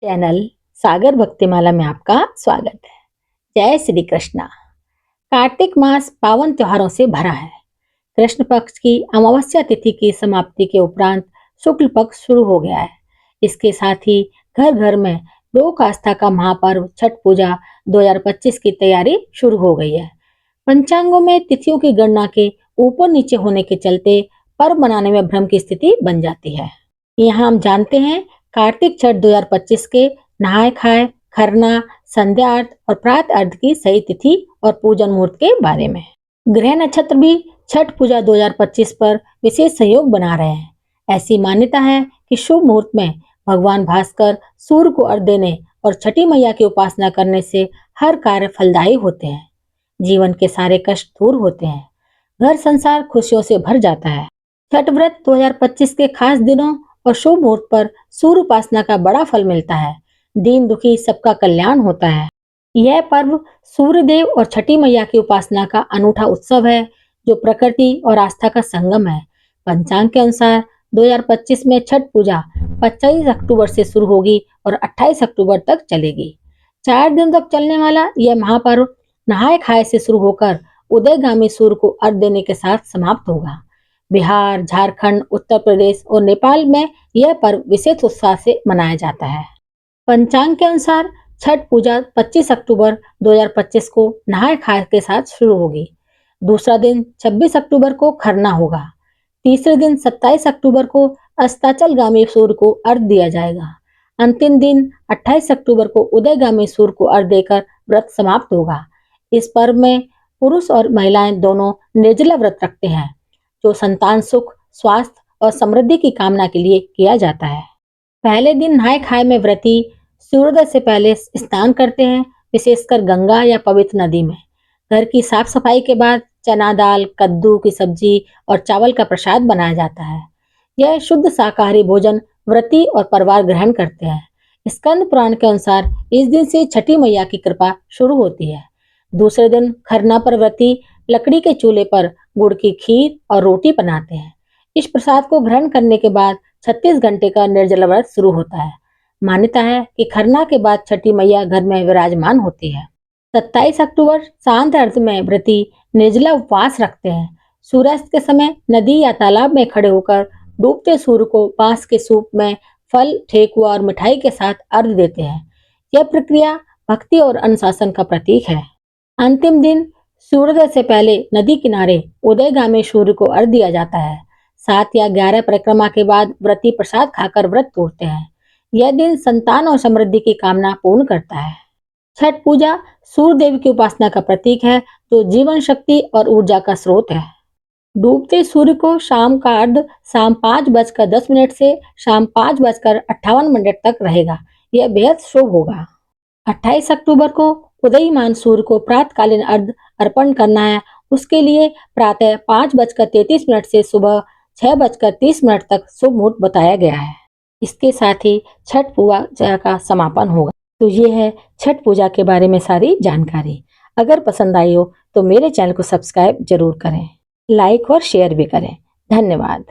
Channel सागर भक्तिमाला में आपका स्वागत है। जय श्री कृष्णा। कार्तिक मास पावन त्योहारों से भरा है। कृष्ण पक्ष की अमावस्या तिथि की समाप्ति के उपरांत शुक्ल पक्ष शुरू हो गया है। इसके साथ ही घर घर में लोक आस्था का महापर्व छठ पूजा 2025 की तैयारी शुरू हो गई है। पंचांगों में तिथियों की गणना के ऊपर नीचे होने के चलते पर्व मनाने में भ्रम की स्थिति बन जाती है। यहाँ हम जानते हैं कार्तिक छठ 2025 के नहाय खाए, खरना, संध्या अर्घ और प्रात अर्घ की सही तिथि और पूजन मुहूर्त के बारे में। ग्रह नक्षत्र भी छठ पूजा 2025 पर विशेष सहयोग बना रहे हैं। ऐसी मान्यता है कि शुभ मुहूर्त में भगवान भास्कर सूर्य को अर्घ देने और छठी मैया की उपासना करने से हर कार्य फलदायी होते हैं। जीवन के सारे कष्ट दूर होते हैं। घर संसार खुशियों से भर जाता है। छठ व्रत 2025 के खास दिनों और शुभ मुहूर्त पर सूर्य उपासना का बड़ा फल मिलता है। दीन दुखी सबका कल्याण होता है। यह पर्व सूर्य देव और छठी मैया की उपासना का अनूठा उत्सव है, जो प्रकृति और आस्था का संगम है। पंचांग के अनुसार 2025 में छठ पूजा 25 अक्टूबर से शुरू होगी और 28 अक्टूबर तक चलेगी। 4 दिन तक चलने वाला यह महापर्व नहाय खाए से शुरू होकर उदयगामी सूर्य को अर्घ देने के साथ समाप्त होगा। बिहार, झारखंड, उत्तर प्रदेश और नेपाल में यह पर्व विशेष उत्साह से मनाया जाता है। पंचांग के अनुसार छठ पूजा 25 अक्टूबर 2025 को नहाय खाए के साथ शुरू होगी। दूसरा दिन 26 अक्टूबर को खरना होगा। तीसरे दिन 27 अक्टूबर को अस्ताचलगामी सूर्य को अर्घ दिया जाएगा। अंतिम दिन 28 अक्टूबर को उदयगामी सूर्य को अर्घ देकर व्रत समाप्त होगा। इस पर्व में पुरुष और महिलाएं दोनों निर्जला व्रत रखते हैं, जो संतान सुख, स्वास्थ्य और समृद्धि की कामना के लिए किया जाता है। पहले दिन नहाय खाए में व्रती सूर्योदय से पहले स्नान करते हैं, विशेषकर गंगा या पवित्र नदी में। घर की साफ सफाई के बाद चना दाल, कद्दू की सब्जी और चावल का प्रसाद बनाया जाता है। यह शुद्ध शाकाहारी भोजन व्रती और परिवार ग्रहण करते हैं। स्कंद पुराण के अनुसार इस दिन से छठी मैया की कृपा शुरू होती है। दूसरे दिन खरना पर व्रती लकड़ी के चूल्हे पर गुड़ की खीर और रोटी बनाते हैं। इस प्रसाद को ग्रहण करने के बाद 36 घंटे का निर्जला व्रत शुरू होता है। मान्यता है कि खरना के बाद छठी मैया घर में विराजमान होती है। 27 अक्टूबर शांत अर्थ में व्रती निर्जला उपवास रखते हैं। सूर्यास्त के समय नदी या तालाब में खड़े होकर डूबते सूर्य को बांस के सूप में फल, ठेकुआ और मिठाई के साथ अर्घ देते हैं। यह प्रक्रिया भक्ति और अनुशासन का प्रतीक है। अंतिम दिन सूर्योदय से पहले नदी किनारे उदयगामी सूर्य को अर्घ दिया जाता है। 7 या 11 परिक्रमा के बाद व्रती प्रसाद खाकर व्रत तोड़ते हैं। यह दिन संतान और समृद्धि की कामना पूर्ण करता है। छठ पूजा सूर्य देव की उपासना का प्रतीक है, जो जीवन शक्ति और ऊर्जा का स्रोत है। डूबते सूर्य को शाम का अर्घ शाम 5:10 से शाम 5:58 तक रहेगा। यह बेहद शुभ होगा। 28 अक्टूबर को उदयीमान सूर्य को प्रातकालीन अर्घ अर्पण करना है। उसके लिए प्रातः 5:33 से सुबह 6:30 तक शुभ मुहूर्त बताया गया है। इसके साथ ही छठ पूजा का समापन होगा। तो ये है छठ पूजा के बारे में सारी जानकारी। अगर पसंद आई हो तो मेरे चैनल को सब्सक्राइब जरूर करें, लाइक और शेयर भी करें। धन्यवाद।